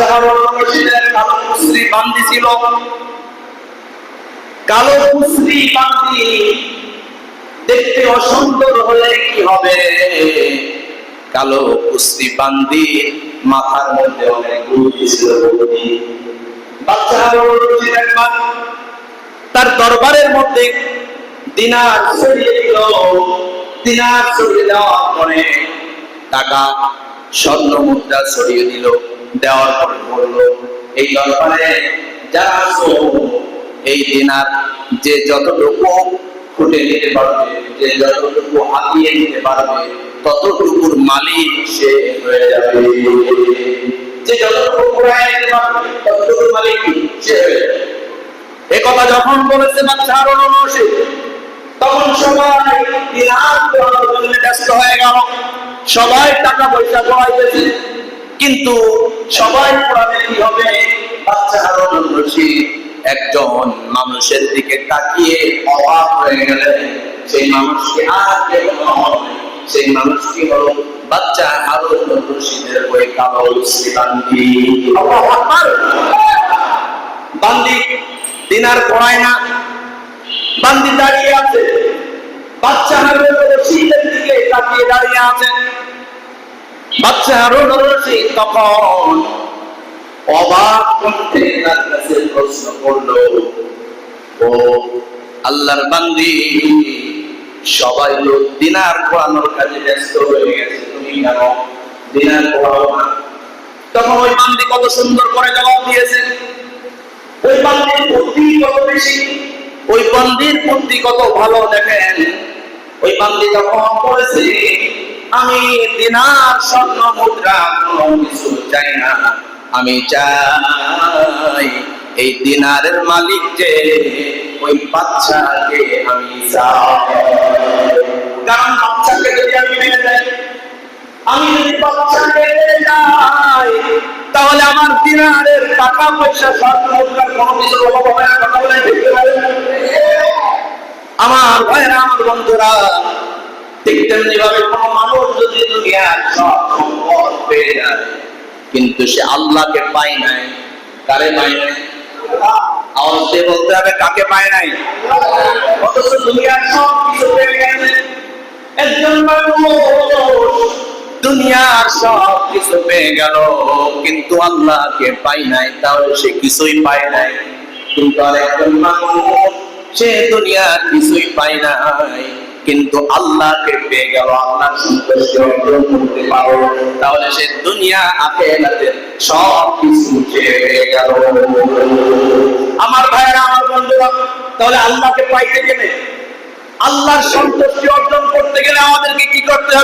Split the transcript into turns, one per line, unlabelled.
বাদশাহ হারুন রশিদের কালো কুসরি বান্দি ছিল। কালো কুসরি বান্দি দেখতে অসুন্দর হলে কি হবে? কালো কুসরি বান্দি মাথার মধ্যে অনেক বুদ্ধি ছিল। বাদশাহ হারুন রশিদ একবার তার দরবারের মধ্যে দিনার ছড়িয়ে দিল। দিনার ছড়িয়ে দেওয়ার পরে টাকা স্বর্ণ মুদ্রা ছড়িয়ে দিল। দেওয়ার পরে বললো, এই দরবারে যারা আছো, এই দিনার যে যতটুকু ফুটে নিতে পারবে, যে যতটুকু হাতিয়ে নিতে পারবে, ততটুকুর মালিক সে হয়ে যাবে। যে যতটুকু ঘুরায় নিতে পারবে, ততটুকুর মালিক সে হয়ে যাবে। এই কথা যখন বলেছে বাদশাহ হারুন রশিদ, তখন সবাই দিনার পোড়ানোর জন্য ব্যস্ত হয়ে গেল। সবাই টাকা পয়সা জমাইতেছে, কিন্তু সবাই পোড়াবে কি হবে? বাদশাহ হারুন রশিদ একজন মানুষের দিকে তাকিয়ে অবাক হয়ে গেলেন। সেই মানুষকে আর কেউ নয়, সেই মানুষটি হলো বাদশাহ হারুন রশিদের ওই কালো কুসরি বান্দি। আল্লাহু আকবার। বান্দি দিনার পড়ায় না, বান্দি দাঁড়িয়ে আছে, বাদশাহ হারুন রশিদের দিকে তাকিয়ে দাঁড়িয়ে আছে। বাদশাহ হারুন রশিদ তখন অবাক কণ্ঠে তার কাছে প্রশ্ন করলো, ও আল্লাহর বান্দি, সবাই লোক দিনার পড়ানোর কাজে ব্যস্ত হয়ে গেছে, তুমি কেন দিনার পড়াও না? তখন ওই বান্দি কত সুন্দর করে জবাব দিয়েছে। ওই বান্দির বুদ্ধি কত বেশি, ওই বান্দির বুদ্ধি কত ভালো দেখেন। ওই বান্দি তখন বলেছে, আমি দিনার স্বর্ণ মুদ্রা কোনো কিছু চাই না, আমি চাই এই দিনারের মালিক যে ওই বাদশাকে আমি চাই। কারণ বাদশাকে যদি আমি মেনে যাই, আমি যদি বাদশাকে মেনে যাই, তাহলে আমার দিনারের টাকা পয়সা স্বর্ণ মুদ্রার কোনো কিছু অভাব হবে না। কথা বলে দেখতে পারেন আমার ভাইরা, আমার বন্ধুরা, ঠিক তেমনি ভাবে কোনো মানুষ যদি দুনিয়ার সব সম্পদ পেয়ে যায়, কিন্তু সে আল্লাহকে পায় নাই, কারে পায় নাই? আওয়াজ দিয়ে বলতে হবে, কাকে পায় নাই? অথচ দুনিয়ার সব কিছু পেয়ে গেছে। একজন মানুষ দুনিয়ার সব কিছু পেয়ে গেল, কিন্তু আল্লাহকে পায় নাই, তাহলে সে কিছুই পায় নাই। কিন্তু আরেকজন মানুষ, সে দুনিয়ার কিছুই পায় নাই, কিন্তু আল্লাহকে পেয়ে গেল, আল্লাহর সন্তুষ্টি অর্জন করতে পারো, তাহলে সে দুনিয়া আখিরাতের সব কিছু পেয়ে গেল। আমার ভাইরা, আমার বন্ধুরা, তাহলে আল্লাহকে পাইতে গেলে, আল্লাহর সন্তুষ্টি অর্জন করতে গেলে আমাদেরকে কি করতে হবে?